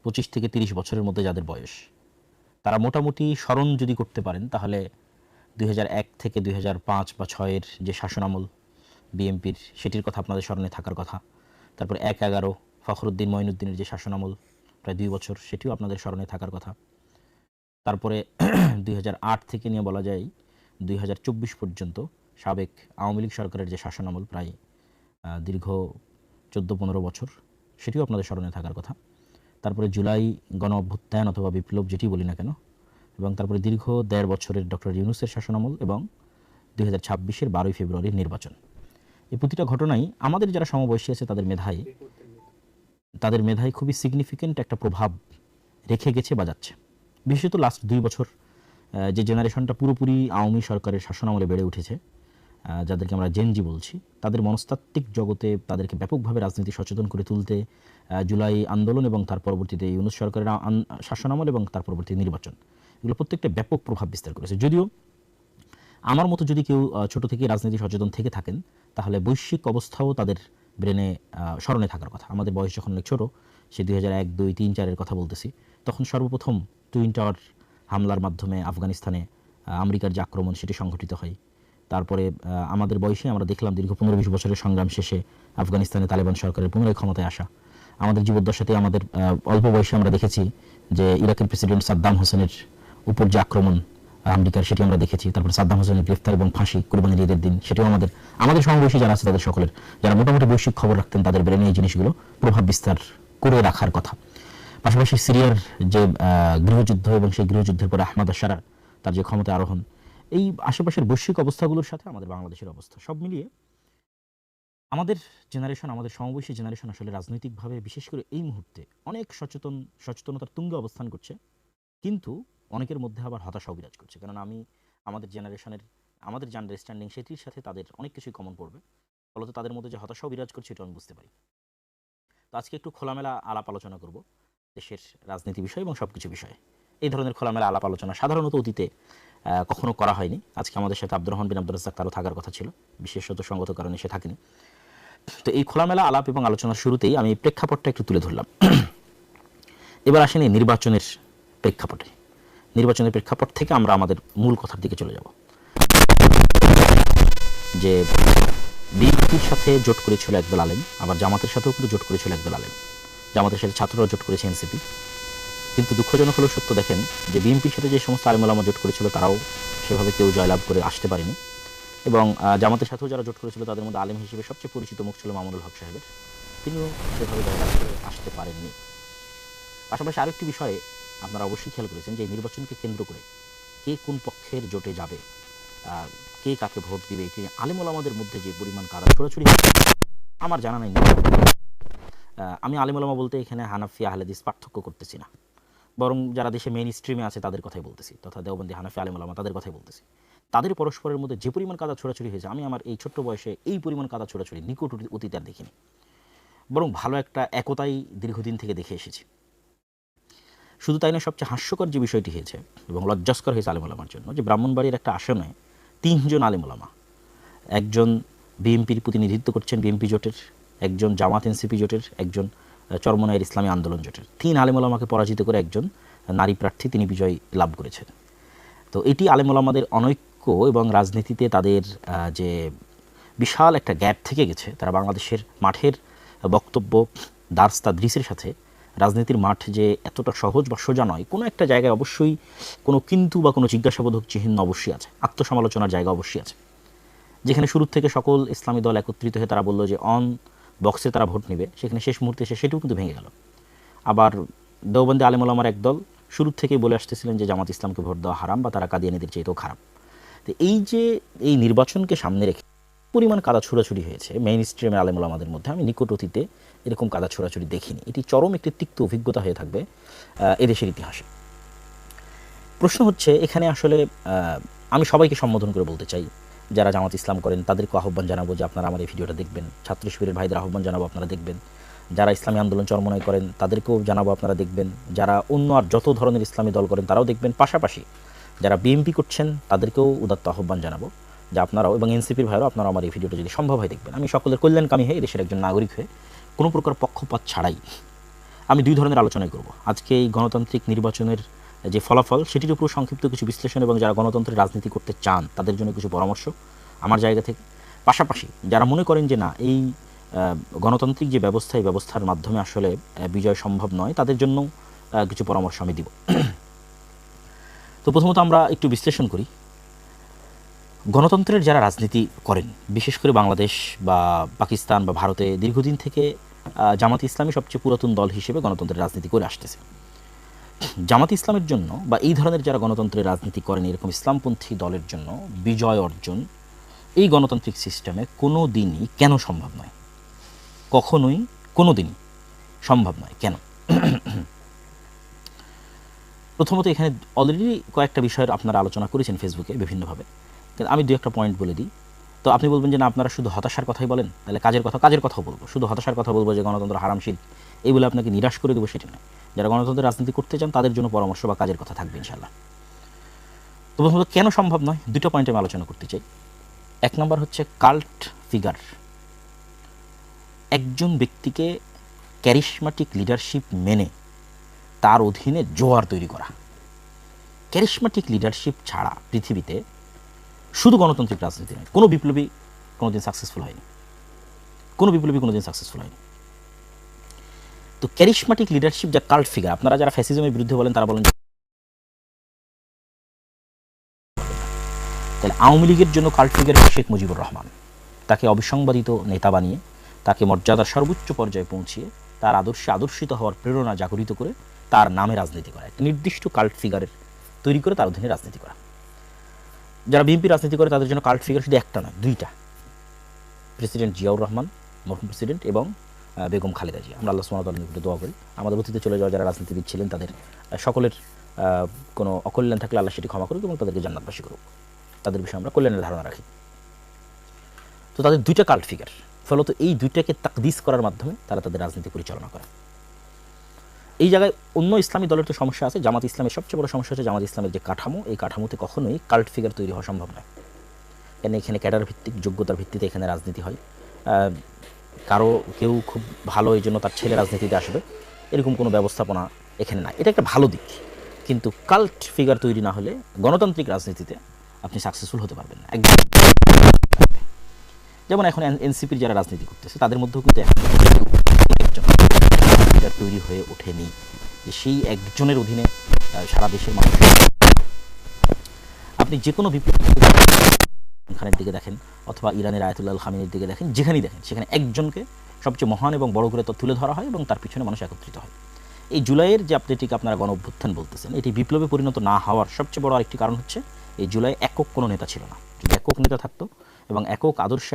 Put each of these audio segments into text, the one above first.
25 থেকে 30 বছরের মধ্যে যাদের বয়স, তারা মোটামুটি স্মরণ যদি করতে পারেন তাহলে 2001 থেকে 2005 বা 6-এর যে শাসনামল বিএনপির, সেটির কথা আপনাদের স্মরণে থাকার কথা। তারপর 1-11 ফখরুদ্দিন মঈনুদ্দিনের যে শাসনামল প্রায় 2 বছর, সেটিও আপনাদের স্মরণে থাকার কথা। তারপরে 2008 থেকে নিয়ে বলা যায় 2024 পর্যন্ত সাবেক আওয়ামী লীগ সরকারের যে শাসনামল প্রায় দীর্ঘ 14-15 বছর, সেটিও আপনাদের স্মরণে থাকার কথা। তারপরে জুলাই গণ অভ্যুত্থান অথবা বিপ্লব যেটি বলি না কেন, এবং তারপরে দীর্ঘ 1.5 বছরের ডক্টর ইউনূসের শাসনামল এবং 2026-এর 12ই ফেব্রুয়ারির নির্বাচন। এই প্রতিটা ঘটনাই আমাদের যারা সমবয়সী আছে তাদের মেধায় খুবই সিগনিফিক্যান্ট একটা প্রভাব রেখে গেছে বা যাচ্ছে। বিশেষত লাস্ট 2 বছর যে জেনারেশনটা পুরোপুরি আওয়ামী সরকারের শাসনামলে বেড়ে উঠেছে, যাদেরকে আমরা জেনজি বলছি, তাদের মনস্তাত্ত্বিক জগতে তাদেরকে ব্যাপকভাবে রাজনীতি সচেতন করে তুলতে জুলাই আন্দোলন এবং তার পরবর্তীতে ইউনূস সরকারের শাসনামল এবং তার পরবর্তী নির্বাচন, এগুলো প্রত্যেকটা ব্যাপক প্রভাব বিস্তার করেছে। যদিও আমার মতো যদি কেউ ছোট থেকে রাজনীতি সচেতন থেকে থাকেন, তাহলে বৈশ্বিক অবস্থাও তাদের ব্রেনে স্মরণে থাকার কথা। আমাদের বয়স যখন অনেক ছোটো, সে 2001, 2, 3, 4-এর কথা বলতেছি, তখন সর্বপ্রথম টুইন টাওয়ার হামলার মাধ্যমে আফগানিস্তানে আমেরিকার যে আক্রমণ সেটি সংঘটিত হয়। তারপরে আমাদের বয়সে আমরা দেখলাম দীর্ঘ 15-20 বছরের সংগ্রাম শেষে আফগানিস্তানে তালেবান সরকারের পুনরায় ক্ষমতায় আসা। আমাদের জীবদ্দশাতে আমাদের অল্প বয়সে আমরা দেখেছি যে ইরাকের প্রেসিডেন্ট সাদ্দাম হোসেনের উপর যে আক্রমণ আমেরিকার, সেটি আমরা দেখেছি। তারপর সাদ্দাম হোসেনের গ্রেফতার এবং ফাঁসি কুরবানির ঈদের দিন, সেটিও আমাদের সমবয়সী যারা আছে তাদের সকলের, যারা মোটামুটি বৈশ্বিক খবর রাখতেন, তাদের ব্রেনে এই জিনিসগুলো প্রভাব বিস্তার করে রাখার কথা। পাশাপাশি সিরিয়ার যে গৃহযুদ্ধ এবং সেই গৃহযুদ্ধের পরে আহমদ আশারার তার যে ক্ষমতা আরোহণ, এই আশেপাশের বৈশ্বিক অবস্থাগুলোর সাথে আমাদের বাংলাদেশের অবস্থা সব মিলিয়ে আমাদের জেনারেশন, আমাদের সমবয়সী জেনারেশন আসলে রাজনৈতিকভাবে বিশেষ করে এই মুহূর্তে অনেক সচেতনতার তুঙ্গে অবস্থান করছে, কিন্তু অনেকের মধ্যে আবার হতাশাও বিরাজ করছে। কারণ আমাদের জেনারেশনের আমাদের যে আন্ডারস্ট্যান্ডিং সেটির সাথে তাদের অনেক কিছুই কমন পড়বে, ফলত তাদের মধ্যে যে হতাশাও বিরাজ করছে এটা আমি বুঝতে পারি। তো আজকে একটু খোলামেলা আলাপ আলোচনা করব দেশের রাজনীতি বিষয় এবং সব কিছু বিষয়ে। এই ধরনের খোলামেলা আলাপ আলোচনা সাধারণত অতীতে কখনো করা হয়নি। আজকে আমাদের সাথে আব্দুর রহমান বিন আব্দুর রাজ্জাক তারও থাকার কথা ছিল, বিশেষত সঙ্গত কারণে সে থাকেনি। তো এই খোলামেলা আলাপ এবং আলোচনার শুরুতেই আমি প্রেক্ষাপটটা একটু তুলে ধরলাম। এবার আসেন এই নির্বাচনের প্রেক্ষাপটে। নির্বাচনের প্রেক্ষাপট থেকে আমরা আমাদের মূল কথার দিকে চলে যাব, যে বিএনপির সাথে জোট করেছিল একদল আলেম, আবার জামাতের সাথেও কিন্তু জোট করেছিল একদল আলেম। জামাতের সাথে ছাত্ররা জোট করেছে এনসিপি। কিন্তু দুঃখজনক হলেও সত্য, দেখেন যে বিএনপির সাথে যে সমস্ত আলেম ওলামা জোট করেছিল তারাও সেভাবে কেউ জয়লাভ করে আসতে পারেনি, এবং জামাতের সাথেও যারা জোট করেছিল তাদের মধ্যে আলেম হিসেবে সবচেয়ে পরিচিত মুখ ছিল মামুনুল হক সাহেবের, তিনিও সেভাবে জয়লাভ করে আসতে পারেননি। পাশাপাশি আরেকটি বিষয়ে আপনারা অবশ্যই খেয়াল করেছেন যে নির্বাচনকে কেন্দ্র করে কে কোন পক্ষের জোটে যাবে, কে কাকে ভোট দিবে, এটি আলেম ওলামাদের মধ্যে যে পরিমাণ কাদা ছোড়াছুড়ি আমার জানা নাই। আমি আলেম ওলামা বলতে এখানে হানাফি আহলে হাদিস পার্থক্য করতেছি না, বরং যারা দেশে মেইন স্ট্রিমে আছে তাদের কথাই বলতেছি, তথা দেওবন্দি হানাফি আলেম ওলামা তাদের কথাই বলতেছি। তাদের পরস্পরের মধ্যে যে পরিমাণ কাদা ছোড়াছুড়ি হয়েছে, আমি আমার এই ছোট্ট বয়সে এই পরিমাণ কাদা ছোড়াছুড়ি নিকট অতীতে আর দেখিনি, বরং ভালো একটা একতাই দীর্ঘদিন থেকে দেখে এসেছি। শুধু তাই নয়, সবচেয়ে হাস্যকর যে বিষয়টি হয়েছে এবং লজ্জাস্কর হয়েছে আলেম ওলামার জন্য, যে ব্রাহ্মণবাড়ির একটা আসনে 3 জন আলেম ওলামা, একজন বিএনপির প্রতিনিধিত্ব করছেন বিএনপি জোটের, একজন জামাত এনসিপি জোটের, একজন চরমনায়ের ইসলামী আন্দোলন জোটের, 3 আলেম ওলামাকে পরাজিত করে একজন নারী প্রার্থী তিনি বিজয় লাভ করেছেন। তো এটি আলেম ওলামাদের অনৈক্য এবং রাজনীতিতে তাদের যে বিশাল একটা গ্যাপ থেকে গেছে, তারা বাংলাদেশের মাঠের বক্তব্য দার্স তাদরিসের সাথে রাজনীতির মাঠ যে এতটা সহজ বা সোজা নয়, কোনো একটা জায়গায় অবশ্যই কোনো কিন্তু বা কোনো জিজ্ঞাসাবোধক চিহ্ন অবশ্যই আছে, আত্মসমালোচনার জায়গা অবশ্যই আছে। যেখানে শুরু থেকে সকল ইসলামী দল একত্রিত হয়ে তারা বলল যে অন বক্সে তারা ভোট নেবে, সেখানে শেষ মুহূর্তে এসে সেটিও কিন্তু ভেঙে গেল। আবার দেওবন্দি আলেম ওলামার একদল শুরু থেকেই বলে আসতেছিলেন যে জামাত ইসলামকে ভোট দেওয়া হারাম বা তারা কাদিয়ানীদের চাইতেও খারাপ। তো এই নির্বাচনকে সামনে রেখে পরিমাণ কাদা ছোড়াছুড়ি হয়েছে মেইন স্ট্রিমের আলেম ওলামাদের মধ্যে, আমি নিকট অতীতে এরকম কাদা ছোড়াছুড়ি দেখিনি। এটি চরম একটি তিক্ত অভিজ্ঞতা হয়ে থাকবে এদেশের ইতিহাসে। প্রশ্ন হচ্ছে এখানে আসলে আমি সবাইকে সম্বোধন করে বলতে চাই, যারা জামাত ইসলাম করেন তাদেরকে আহ্বান জানাবো যে আপনারা আমার এই ভিডিওটা দেখবেন, ছাত্র শিবিরের ভাইদের আহ্বান জানাবো আপনারা দেখবেন, যারা ইসলামী আন্দোলন চরমনায় করেন তাদেরকেও জানাবো আপনারা দেখবেন, যারা অন্য আর যত ধরনের ইসলামী দল করেন তারাও দেখবেন, পাশাপাশি যারা বিএনপি করছেন তাদেরকেও উদাত্ত আহ্বান জানাবো যে আপনারাও, এবং এনসিপির ভাইরাও আপনারা আমার এই ভিডিওটা যদি সম্ভব হয় দেখবেন। আমি সকলের কল্যাণকামী হয়ে দেশের একজন নাগরিক হয়ে কোনো প্রকার পক্ষপাত ছাড়াই আমি দুই ধরনের আলোচনাই করব আজকে। এই গণতান্ত্রিক নির্বাচনের যে ফলাফল সেটির উপর সংক্ষিপ্ত কিছু বিশ্লেষণ এবং যারা গণতন্ত্রের রাজনীতি করতে চান তাদের জন্য কিছু পরামর্শ আমার জায়গা থেকে। পাশাপাশি যারা মনে করেন যে না, এই গণতান্ত্রিক যে ব্যবস্থা, এই ব্যবস্থার মাধ্যমে আসলে বিজয় সম্ভব নয়, তাদের জন্য কিছু পরামর্শ আমি দিব। তো প্রথমত আমরা একটু বিশ্লেষণ করি। গণতন্ত্রের যারা রাজনীতি করেন, বিশেষ করে বাংলাদেশ বা পাকিস্তান বা ভারতে দীর্ঘদিন থেকে জামাত ইসলামী সবচেয়ে পুরাতন দল হিসেবে গণতন্ত্রের রাজনীতি করে আসতেছে। জামাত ইসলামের জন্য বা এই ধরনের যারা গণতন্ত্রের রাজনীতি করেন এরকম ইসলামপন্থী দলের জন্য বিজয় অর্জন এই গণতান্ত্রিক সিস্টেমে কোনো দিনই কেন সম্ভব নয়? কখনোই কোনো দিনই সম্ভব নয়। কেন? প্রথমত এখানে অলরেডি কয়েকটা বিষয়ের আপনারা আলোচনা করেছেন ফেসবুকে বিভিন্নভাবে, কিন্তু আমি দু একটা পয়েন্ট বলে দিই। তো আপনি বলবেন যে না, আপনারা শুধু হতাশার কথাই বলেন, তাহলে কাজের কথাও বলবো। শুধু হতাশার কথা বলবো যে গণতন্ত্র হারাম শিরক, এই বলে আপনাকে নিরাশ করে দেবো সেটা নয়। যারা গণতন্ত্রের রাজনীতি করতে চান তাদের জন্য পরামর্শ বা কাজের কথা থাকবে ইনশাল্লাহ। তো প্রথমত কেন সম্ভব নয়, দুটো পয়েন্টে আমি আলোচনা করতে চাই। এক নম্বর হচ্ছে কাল্ট ফিগার। একজন ব্যক্তিকে ক্যারিশমাটিক লিডারশিপ মেনে তার অধীনে জোয়ার তৈরি করা। ক্যারিশমাটিক লিডারশিপ ছাড়া পৃথিবীতে শুধু গণতান্ত্রিক রাজনীতি নয়, কোনো বিপ্লবী কোনোদিন সাকসেসফুল হয়নি। তো ক্যারিশমাটিক লিডারশিপ যা কাল্ট ফিগার, আপনারা যারা ফ্যাসিজমের বিরুদ্ধে বলেন তারা বলেন তাহলে আওয়ামী লীগের জন্য কাল্ট ফিগার শেখ মুজিবুর রহমান। তাকে অবিসংবাদিত নেতা বানিয়ে, তাকে মর্যাদার সর্বোচ্চ পর্যায়ে পৌঁছিয়ে, তার আদর্শে আদর্শিত হওয়ার প্রেরণা জাগরিত করে তার নামে রাজনীতি করা, একটা নির্দিষ্ট কাল্ট ফিগারের তৈরি করে তার অধীনে রাজনীতি করা। যারা বিএনপি রাজনীতি করে তাদের জন্য কাল্ট ফিগার শুধু একটা নয়, দুইটা। প্রেসিডেন্ট জিয়াউর রহমান, মরহুম প্রেসিডেন্ট, এবং বেগম খালেদা জিয়া। আমরা আল্লাহ সুবহানাহু ওয়া তাআলার নিকটে দোয়া করি আমাদের অতীতে চলে যাওয়া যারা রাজনীতিবিদ ছিলেন তাদের সকলের কোনো অকল্যাণ থাকলে আল্লাহ সেটি ক্ষমা করুক এবং তাদেরকে জান্নাতবাসী করুক। তাদের বিষয়ে আমরা কল্যাণের ধারণা রাখি। তো তাদের দুইটা কাল্ট ফিগার, ফলত এই দুইটাকে তাকদিস করার মাধ্যমে তারা তাদের রাজনীতি পরিচালনা করে। এই জায়গায় অন্য ইসলামী দলের তো সমস্যা আছে। জামাত ইসলামের সবচেয়ে বড় সমস্যা হচ্ছে জামাত ইসলামের যে কাঠামো, এই কাঠামোতে কখনোই কাল্ট ফিগার তৈরি হওয়া সম্ভব নয়। কেন? এখানে ক্যাডার ভিত্তিক, যোগ্যতার ভিত্তিতে এখানে রাজনীতি হয়। কেউ খুব ভালো এই জন্য তার ছেলে রাজনীতিতে আসবে, এরকম কোনো ব্যবস্থাপনা এখানে নাই। এটা একটা ভালো দিক, কিন্তু কাল্ট ফিগার তৈরি না হলে গণতান্ত্রিক রাজনীতিতে আপনি সাকসেসফুল হতে পারবেন না। যেমন এখন এনসিপির যারা রাজনীতি করতেছে তাদের মধ্যেও কিন্তু একজন তৈরি হয়ে ওঠেনি যে সেই একজনের অধীনে সারা দেশের মানুষ। আপনি যে কোনো খানের দিকে দেখেন অথবা ইরানের আয়াতুল্লাহ খামেনির দিকে দেখেন, যেখানেই দেখেন সেখানে একজনকে সবচেয়ে মহান এবং বড় করে তুলে ধরা হয় এবং তার পিছনে মানুষ একত্রিত হয়। এই জুলাইয়ের যে আপনিটিকে আপনারা গণ অভ্যুত্থান বলতেছেন, এটি বিপ্লবে পরিণত না হওয়ার সবচেয়ে বড় আরেকটি কারণ হচ্ছে এই জুলাই একক কোনো নেতা ছিল না। যদি একক নেতা থাকতো এবং একক আদর্শ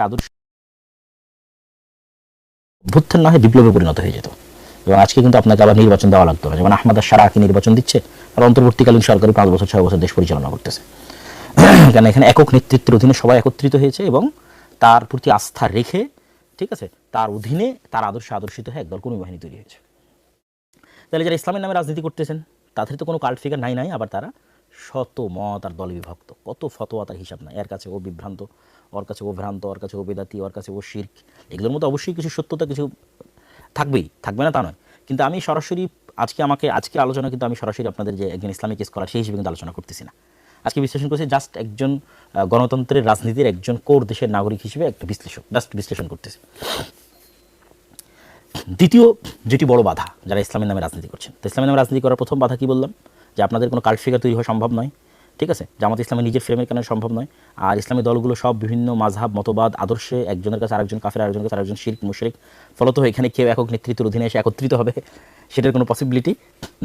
অভ্যুত্থান না হয় বিপ্লবে পরিণত হয়ে যেত, এবং আজকে কিন্তু আপনাকে আবার নির্বাচন দেওয়া লাগতো না। যেমন আহমদ শাহরাকি নির্বাচন দিচ্ছে আর অন্তর্বর্তীকালীন সরকারি 5 বছর 6 বছর দেশ পরিচালনা করতেছে। কেন? এখানে একক নেতৃত্বের অধীনে সবাই একত্রিত হয়েছে এবং তার প্রতি আস্থা রেখে, ঠিক আছে, তার অধীনে তার আদর্শিত হয়ে একদল কর্মী বাহিনী তৈরি হয়েছে। তাহলে যারা ইসলামের নামে রাজনীতি করতেছেন তাদের তো কোনো কাল্ট ফিগার নাই, আবার তারা শত মত আর দলে বিভক্ত, কত ফতোয়া তার হিসাব নাই। এর কাছে ও বিভ্রান্ত, ওর কাছে ও ভ্রান্ত, ওর কাছে ও বেদাতি, ওর কাছে ও শিরক। এগুলোর মধ্যে অবশ্যই কিছু সত্যতা কিছু থাকবে না তা নয়, কিন্তু আমি সরাসরি আজকে আলোচনা কিন্তু আমি সরাসরি আপনাদের যে একজন ইসলামিক স্কলার সেই হিসেবে কিন্তু আলোচনা করতেছি না। আজকে বিশ্লেষণ করছি জাস্ট একজন গণতন্ত্রের রাজনীতির একজন কোর দেশের নাগরিক হিসেবে একটা বিশ্লেষণ করতেছি। দ্বিতীয় যেটি বড় বাধা যারা ইসলামের নামে রাজনীতি করছেন, তো ইসলামের নামে রাজনীতি করার প্রথম বাধা কি বললাম? যে আপনাদের কোনো কাল্ট ফিগার তৈরি হওয়া সম্ভব নয়, ঠিক আছে। জামাত ইসলামের নিজের ফ্রেমের কারণে সম্ভব নয়। আর ইসলামী দলগুলো সব বিভিন্ন মাযহাব, মতবাদ, আদর্শে একজনের কাছে আরেকজন কাফের, আরেকজনের কাছে আরেকজন শিরক মুশরিক। ফলত এখানে কেউ একক নেতৃত্বের অধীনে এসে একত্রিত হবে সেটার কোনো পসিবিলিটি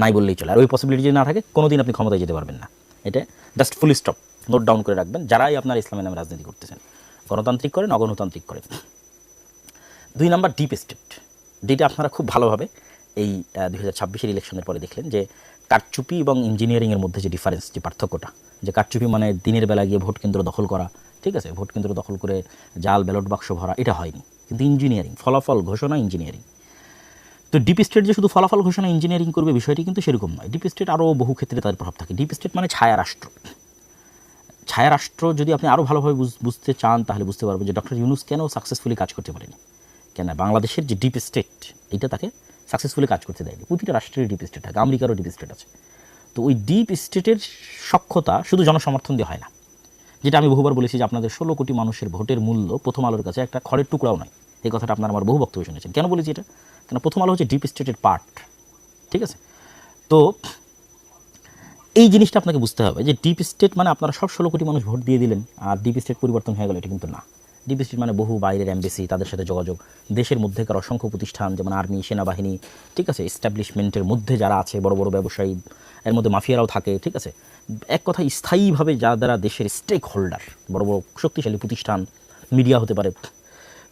নাই বললেই চলে। আর ওই পসিবিলিটি যদি না থাকে কোনোদিন আপনি ক্ষমতায় যেতে পারবেন না। এটা just full stop, note down করে রাখবেন যারাই আপনার ইসলামের নামে রাজনীতি করতেছেন, গণতান্ত্রিক করেন অগণতান্ত্রিক করেন। 2 নাম্বার ডিপ স্টেট, যেটা আপনারা খুব ভালোভাবে এই 2026-এর ইলেকশনের পরে দেখলেন যে কারচুপি এবং ইঞ্জিনিয়ারিংয়ের মধ্যে যে ডিফারেন্স, যে পার্থক্যটা, যে কারচুপি মানে দিনের বেলা গিয়ে ভোট কেন্দ্র দখল করা, ঠিক আছে, ভোট কেন্দ্র দখল করে জাল ব্যালট বাক্স ভরা, এটা হয়নি। কিন্তু ইঞ্জিনিয়ারিং, ফলাফল ঘোষণা, ইঞ্জিনিয়ারিং। তো ডিপ স্টেট যে শুধু ফলাফল ঘোষণা ইঞ্জিনিয়ারিং করবে বিষয়টি কিন্তু সেরকম নয়। ডিপ স্টেট আরও বহু ক্ষেত্রে তাদের প্রভাব থাকে। ডিপ স্টেট মানে ছায়া রাষ্ট্র। যদি আপনি আরও ভালোভাবে বুঝতে চান তাহলে বুঝতে পারবেন যে ডক্টর ইউনূস কেন সাকসেসফুলি কাজ করতে পারেনি। কেন? বাংলাদেশের যে ডিপ স্টেট, এটা তাকে সাকসেসফুলি কাজ করতে দেয়নি। প্রতিটা রাষ্ট্রের ডিপ স্টেট থাকে, আমেরিকারও ডিপ স্টেট আছে। তো ওই ডিপ স্টেটের সক্ষতা শুধু জনসমর্থন দিয়ে হয় না। যেটা আমি বহুবার বলেছি যে আপনাদের 16 কোটি মানুষের ভোটের মূল্য প্রথম আলোর কাছে একটা খড়ের টুকরাও নয়। এই কথাটা আপনার আমার বহু বক্তব্য শুনেছেন। কেন বলেছি এটা? কেন প্রথম আলো হচ্ছে ডিপ স্টেটের পার্ট, ঠিক আছে? তো এই জিনিসটা আপনাকে বুঝতে হবে যে ডিপ স্টেট মানে আপনারা সব 16 কোটি মানুষ ভোট দিয়ে দিলেন আর ডিপ স্টেট পরিবর্তন হয়ে গেল, এটা কিন্তু না। ডিপ স্টেট মানে বহু বাইরের এমবেসি, তাদের সাথে যোগাযোগ, দেশের মধ্যেকার অসংখ্য প্রতিষ্ঠান যেমন আর্মি, সেনাবাহিনী, ঠিক আছে, এস্টাবলিশমেন্টের মধ্যে যারা আছে, বড় বড় ব্যবসায়ী, এর মধ্যে মাফিয়ারাও থাকে, ঠিক আছে। এক কথা স্থায়ীভাবে যারা দেশের স্টেক হোল্ডার, বড় বড় শক্তিশালী প্রতিষ্ঠান, মিডিয়া হতে পারে,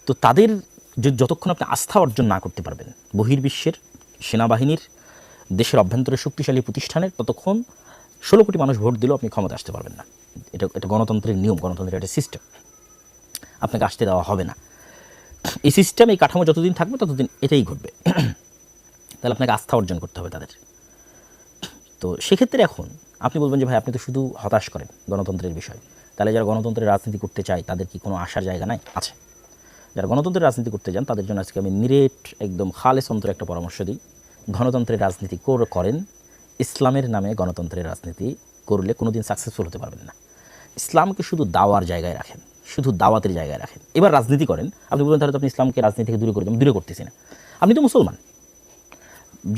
তো তাদের যতক্ষণ আপনি আস্থা অর্জন না করতে পারবেন বহির্বিশ্বের সেনাবাহিনীর, দেশের অভ্যন্তরের শক্তিশালী প্রতিষ্ঠানের, ততক্ষণ 16 কোটি মানুষ ভোট দিলেও আপনি ক্ষমতা আসতে পারবেন না। এটা গণতন্ত্রের নিয়ম, গণতন্ত্রের একটা সিস্টেম, আপনাকে আসতে দেওয়া হবে না। এই সিস্টেম, এই কাঠামো যতদিন থাকবে ততদিন এটাই ঘটবে। তাহলে আপনাকে আস্থা অর্জন করতে হবে তাদের। তো সেক্ষেত্রে এখন আপনি বলবেন যে ভাই আপনি তো শুধু হতাশ করেন গণতন্ত্রের বিষয়, তাহলে যারা গণতন্ত্রের রাজনীতি করতে চায় তাদের কি কোনো আশার জায়গা নাই? আছে। যারা গণতন্ত্রের রাজনীতি করতে চান তাদের জন্য আজকে আমি নিরেট একদম খালেস অন্তরে একটা পরামর্শ দিই। গণতন্ত্রের রাজনীতি করেন, ইসলামের নামে গণতন্ত্রের রাজনীতি করলে কোনোদিন সাকসেসফুল হতে পারবেন না। ইসলামকে শুধু দাওয়ার জায়গায় রাখেন, শুধু দাওয়াতের জায়গায় রাখেন। এবার রাজনীতি করেন, আপনি বলেন তাহলে তো আপনি ইসলামকে রাজনীতি থেকে দূরে করে দেন। দূরে করতেছি না, আপনি তো মুসলমান।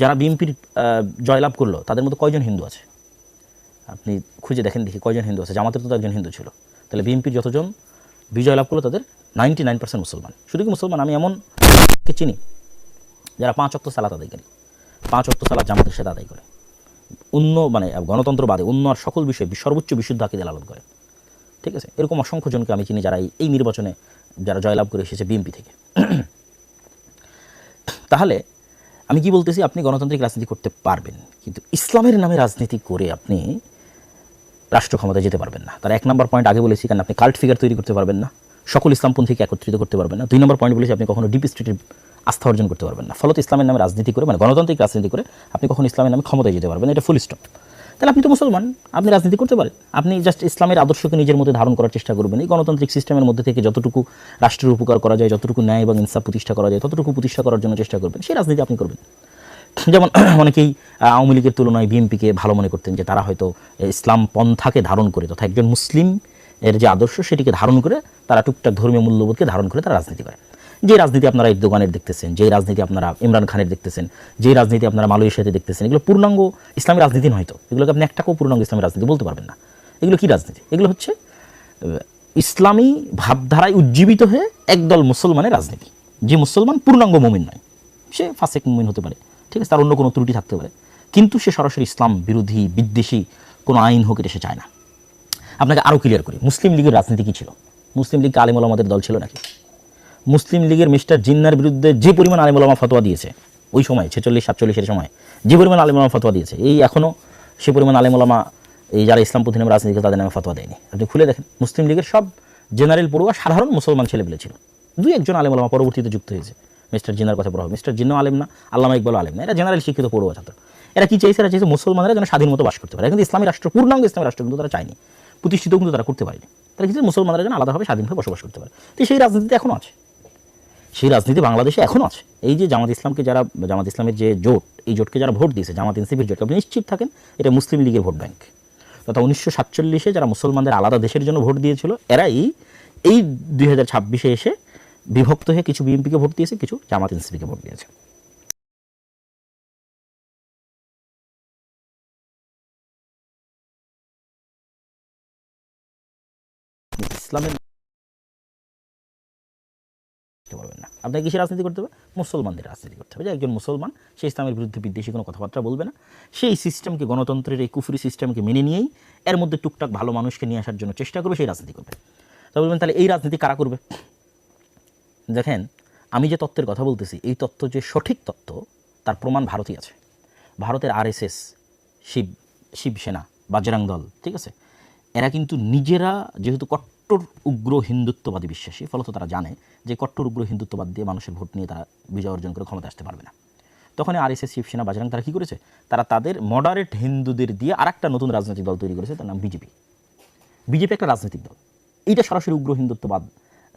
যারা বিএনপির জয়লাভ করলো তাদের মধ্যে কয়জন হিন্দু আছে? আপনি খুঁজে দেখেন, দেখি কয়জন হিন্দু আছে। জামাতের তো একজন হিন্দু ছিল। তাহলে বিএনপির যতজন বিজয় লাভ করলো তাদের 99% মুসলমান। শুধু কি মুসলমান, আমি এমনকে চিনি যারা 5 ওয়াক্ত সালাত আদায় করে, 5 ওয়াক্ত সালাত জামাতের সাথে আদায় করে, মানে গণতন্ত্রবাদে অন্য আর সকল বিষয়ে সর্বোচ্চ বিশুদ্ধ আকীদা লালন করে, ঠিক আছে। এরকম অসংখ্য জনকে আমি চিনি যারা এই নির্বাচনে যারা জয়লাভ করে এসেছে বিএনপি থেকে। তাহলে আমি কি বলতেছি, আপনি গণতান্ত্রিক রাজনীতি করতে পারবেন, কিন্তু ইসলামের নামে রাজনীতি করে আপনি রাষ্ট্র ক্ষমতায় যেতে পারবেন না। তার 1 নম্বর পয়েন্ট আগে বলেছি, কারণ আপনি কাল্ট ফিগার তৈরি করতে পারবেন না, সকল ইসলামপন্থীকে একত্রিত করতে পারবেন না। 2 নম্বর পয়েন্ট বলেছি, আপনি কখনো ডিপ স্টেটের আস্থা অর্জন করতে পারবেন না। ফলত ইসলামের নামে রাজনীতি করে, মানে গণতান্ত্রিক রাজনীতি করে আপনি কখনো ইসলামের নামে ক্ষমতায় যেতে পারবেন না, এটা ফুল স্টপ। তাহলে আপনি তো মুসলমান, আপনি রাজনীতি করতে পারেন। আপনি জাস্ট ইসলামের আদর্শকে নিজের মধ্যে ধারণ করার চেষ্টা করবেন। এই গণতান্ত্রিক সিস্টেমের মধ্যে থেকে যতটুকু রাষ্ট্রের উপকার করা যায়, যতটুকু ন্যায় এবং ইনসাফ প্রতিষ্ঠা করা যায়, ততটুকু প্রতিষ্ঠা করার জন্য চেষ্টা করবেন। সেই রাজনীতি আপনি করবেন। যেমন অনেকেই আওয়ামী লীগের তুলনায় বিএনপিকে ভালো মনে করতেন, যে তারা হয়তো ইসলাম পন্থাকে ধারণ করে, তথা একজন মুসলিম এর যে আদর্শ সেটিকে ধারণ করে, তারা টুকটাক ধর্মীয় মূল্যবোধকে ধারণ করে তারা রাজনীতি করে। যে রাজনীতি আপনারা দোকানের দেখতেছেন, যে রাজনীতি আপনারা ইমরান খানের দেখতেছেন, যে রাজনীতি আপনারা মালয়েশিয়াতে দেখতেছেন, এগুলো পূর্ণাঙ্গ ইসলামী রাজনীতি নয়। তো এগুলোকে আপনি একটাকেও পূর্ণাঙ্গ ইসলামী রাজনীতি বলতে পারবেন না। এগুলো কি রাজনীতি? এগুলো হচ্ছে ইসলামী ভাবধারায় উজ্জীবিত হয়ে একদল মুসলমানের রাজনীতি। যে মুসলমান পূর্ণাঙ্গ মুমিন নয়, সে ফাসেক মুমিন হতে পারে, ঠিক আছে, তার অন্য কোনো ত্রুটি থাকতে পারে, কিন্তু সে সরাসরি ইসলাম বিরোধী বিদ্বেষী কোনো আইন হোক এটা সে চায় না। আপনাকে আরও ক্লিয়ার করি, মুসলিম লীগের রাজনীতি কী ছিল? মুসলিম লীগ আলেম ওলামাদের দল ছিল নাকি? মুসলিম লীগের মিস্টার জিন্নার বিরুদ্ধে যে পরিমাণ আলেম ওলামা ফতোয়া দিয়েছে ওই সময় 46-47-এর সময়, যে পরিমাণ আলেম ওলামা ফতোয়া দিয়েছে, এই এখনও সে পরিমাণ আলেম ওলামা এই যারা ইসলামপন্থী নামে রাজনীতি তাদের নামে ফতোয়া দেয়নি। আপনি খুলে দেখেন, মুসলিম লীগের সব জেনারেল পড়ুয়া সাধারণ মুসলমান ছেলেপেলে ছিল। 2-1 জন আলেম ওলামা পরবর্তীতে যুক্ত হয়েছে মিস্টার জিন্নার কথা বলা হবে। মিস্টার জিন্নাও আলেম না, আল্লামা ইকবালও আলেম না, এরা জেনারেল শিক্ষিত পড়ুয়া ছাত্র। এরা কি চাইছে? এরা চাইছে মুসলমানরা যেন স্বাধীন মতো বাস করতে পারে। কিন্তু ইসলামী রাষ্ট্র, পূর্ণাঙ্গ ইসলামী রাষ্ট্র কিন্তু তারা চায়নি, প্রতিষ্ঠিত কিন্তু তারা করতে পারেনি। তারা কিছু মুসলমানরা যেন আলাদাভাবে স্বাধীনভাবে বসবাস করতে পারে। তো সেই রাজনীতিতে এখনও আছে, সেই রাজনীতি বাংলাদেশে এখনও আছে। এই যে জামাত ইসলামকে যারা, জামাত ইসলামের যে জোট, এই জোটকে যারা ভোট দিয়েছে, জামাত এনসিপির জোটকে, আপনি নিশ্চিত থাকেন এটা মুসলিম লীগের ভোট ব্যাংক। তথা 1947-এ যারা মুসলমানদের আলাদা দেশের জন্য ভোট দিয়েছিল, এরাই এই 2026-এ এসে বিভক্ত হয়ে কিছু বিএনপিকে ভোট দিয়েছে, কিছু জামাত এনসিপিকে ভোট দিয়েছে। ইসলামের পারবেন না। আপনাকে কিসের রাজনীতি করতে হবে? মুসলমানদের রাজনীতি করতে হবে। যে একজন মুসলমান সে ইসলামের বিরুদ্ধে বিদ্বেষী কোনো কথাবার্তা বলবে না, সেই সিস্টেমকে, গণতন্ত্রের এই কুফরি সিস্টেমকে মেনে নিয়েই এর মধ্যে টুকটাক ভালো মানুষকে নিয়ে আসার জন্য চেষ্টা করবে, সেই রাজনীতি করবে। তা বলবেন তাহলে এই রাজনীতি কারা করবে? দেখেন, আমি যে তত্ত্বের কথা বলতেছি, এই তত্ত্ব যে সঠিক তত্ত্ব তার প্রমাণ ভারতই আছে। ভারতের আরএসএস, শিবসেনা, বাজরাং দল, ঠিক আছে, এরা কিন্তু নিজেরা যেহেতু কট্টর উগ্র হিন্দুত্ববাদী বিশ্বাসী, ফলত তারা জানে যে কট্টর উগ্র হিন্দুত্ববাদ দিয়ে মানুষের ভোট নিয়ে তারা বিজয় অর্জন করে ক্ষমতা আসতে পারবে না। তখন আরএসএস, শিবসেনা, বাজরাং তারা কী করেছে? তারা তাদের মডারেট হিন্দুদের দিয়ে আরেকটা নতুন রাজনৈতিক দল তৈরি করেছে, তার নাম বিজেপি। বিজেপি একটা রাজনৈতিক দল, এইটা সরাসরি উগ্র হিন্দুত্ববাদ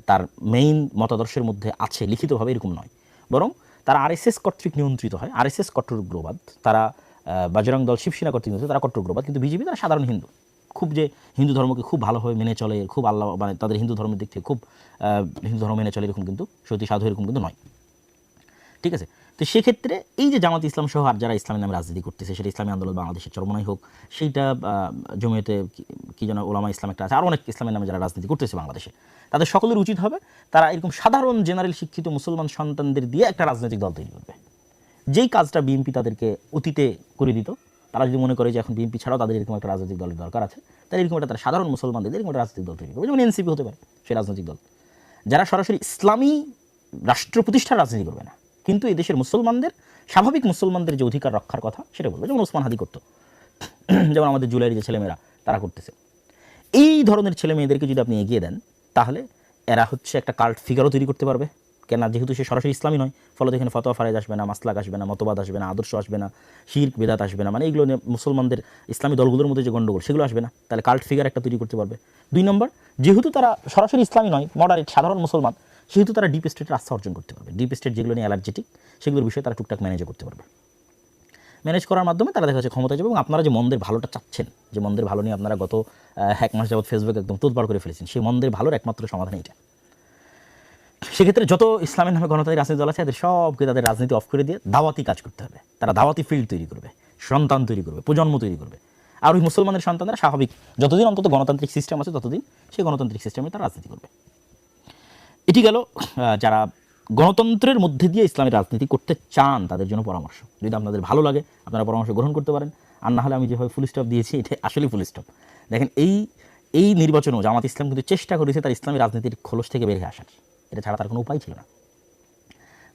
তার মেইন মতাদর্শের মধ্যে আছে, লিখিতভাবে এরকম নয়, বরং তারা আরএসএস কর্তৃক নিয়ন্ত্রিত হয়, আরএসএস কট্টর উগ্রবাদ, তারা বজরং দল শিবসেনা কর্তৃক নিয়ন্ত্রিত, তারা কট্টর উগ্রবাদ। কিন্তু বিজেপি তারা সাধারণ হিন্দু, খুব যে হিন্দু ধর্মকে খুব ভালোভাবে মেনে চলে, খুব আল্লাহ মানে তাদের হিন্দু ধর্মের দিক থেকে খুব হিন্দু ধর্ম মেনে চলে এরকম কিন্তু সত্যি সাধু এরকম কিন্তু নয়। ঠিক আছে, তো সেক্ষেত্রে এই যে জামাত ইসলাম সহ আর যারা ইসলামের নামে রাজনীতি করতেছে, সেটা ইসলামী আন্দোলন বাংলাদেশের চরমনাই হোক, সেইটা জমিয়তে কি যেন ওলামা ইসলাম একটা আছে, আর অনেক ইসলামের নামে যারা রাজনীতি করতেছে বাংলাদেশে, তাদের সকলের উচিত হবে তারা এরকম সাধারণ জেনারেল শিক্ষিত মুসলমান সন্তানদের দিয়ে একটা রাজনৈতিক দল তৈরি করবে। যেই কাজটা বিএনপি তাদেরকে অতীতে করে দিত, তারা যদি মনে করে যে এখন বিএনপি ছাড়াও তাদের এরকম একটা রাজনৈতিক দলের দরকার আছে, তাহলে এরকম একটা তারা সাধারণ মুসলমানদের এরকম একটা রাজনৈতিক দল তৈরি করবে, যেমন এনসিপি হতে পারে সেই রাজনৈতিক দল, যারা সরাসরি ইসলামী রাষ্ট্র প্রতিষ্ঠার রাজনীতি করবে না, কিন্তু এই দেশের মুসলমানদের স্বাভাবিক মুসলমানদের যে অধিকার রক্ষার কথা সেটা বলবে, যেমন ওসমান হাদি করতো, যেমন আমাদের জুলাইয়ের যে ছেলেমেয়েরা তারা করতেছে। এই ধরনের ছেলে মেয়েদেরকে যদি আপনি এগিয়ে দেন, তাহলে এরা হচ্ছে একটা কাল্ট ফিগারও তৈরি করতে পারবে। কেন, যেহেতু সে সরাসরি ইসলামী নয়, ফলে এখানে ফতোয়া ফারাইজ আসবে না, মাসলাক আসবে না, মতবাদ আসবে না, আদর্শ আসবে না, শিরক বেদাত আসবে না, মানে এইগুলো নিয়ে মুসলমানদের ইসলামী দলগুলোর মধ্যে যে গণ্ডগোল সেগুলো আসবে না, তাহলে কাল্ট ফিগার একটা তৈরি করতে পারবে। 2 নম্বর, যেহেতু তারা সরাসরি ইসলামী নয়, মডারেট সাধারণ মুসলমান, সেহেতু তারা ডিপ স্টেটের আস্থা অর্জন করতে পারবে। ডিপ স্টেট যেগুলো নিয়ে অ্যালার্জেটিক, সেগুলোর বিষয়ে তারা টুকটাক ম্যানেজও করতে পারবে। ম্যানেজ করার মাধ্যমে তারা দেখা যাচ্ছে ক্ষমতা যাবে। এবং আপনারা যে মন্দের ভালোটা চাচ্ছেন, যে মন্দের ভালো নিয়ে আপনারা গত 1 মাস যাবত ফেসবুক একদম তোলপাড় করে ফেলেছেন, সেই মন্দের ভালোর একমাত্র সমাধান এটা। সেক্ষেত্রে যত ইসলামের নামে গণতান্ত্রিক রাজনীতি দল আছে, এদের সবকে তাদের রাজনীতি অফ করে দিয়ে দাওয়াতি কাজ করতে হবে। তারা দাওয়াতি ফিল্ড তৈরি করবে, সন্তান তৈরি করবে, প্রজন্ম তৈরি করবে। আর ওই মুসলমানের সন্তানরা স্বাভাবিক যতদিন অন্তত গণতান্ত্রিক সিস্টেম আছে ততদিন সেই গণতান্ত্রিক সিস্টেমে তারা রাজনীতি করবে। এটি গেল যারা গণতন্ত্রের মধ্যে দিয়ে ইসলামের রাজনীতি করতে চান তাদের জন্য পরামর্শ। যদি আপনাদের ভালো লাগে আপনারা পরামর্শ গ্রহণ করতে পারেন, আর না হলে আমি যেভাবে ফুল স্টপ দিয়েছি এটা আসলেই ফুল স্টপ। দেখেন এই নির্বাচনেও জামাত ইসলাম কিন্তু চেষ্টা করেছে তার ইসলামী রাজনীতির খোলস থেকে বেরিয়ে আসার, এটা ছাড়া তার কোনো উপায় ছিল না।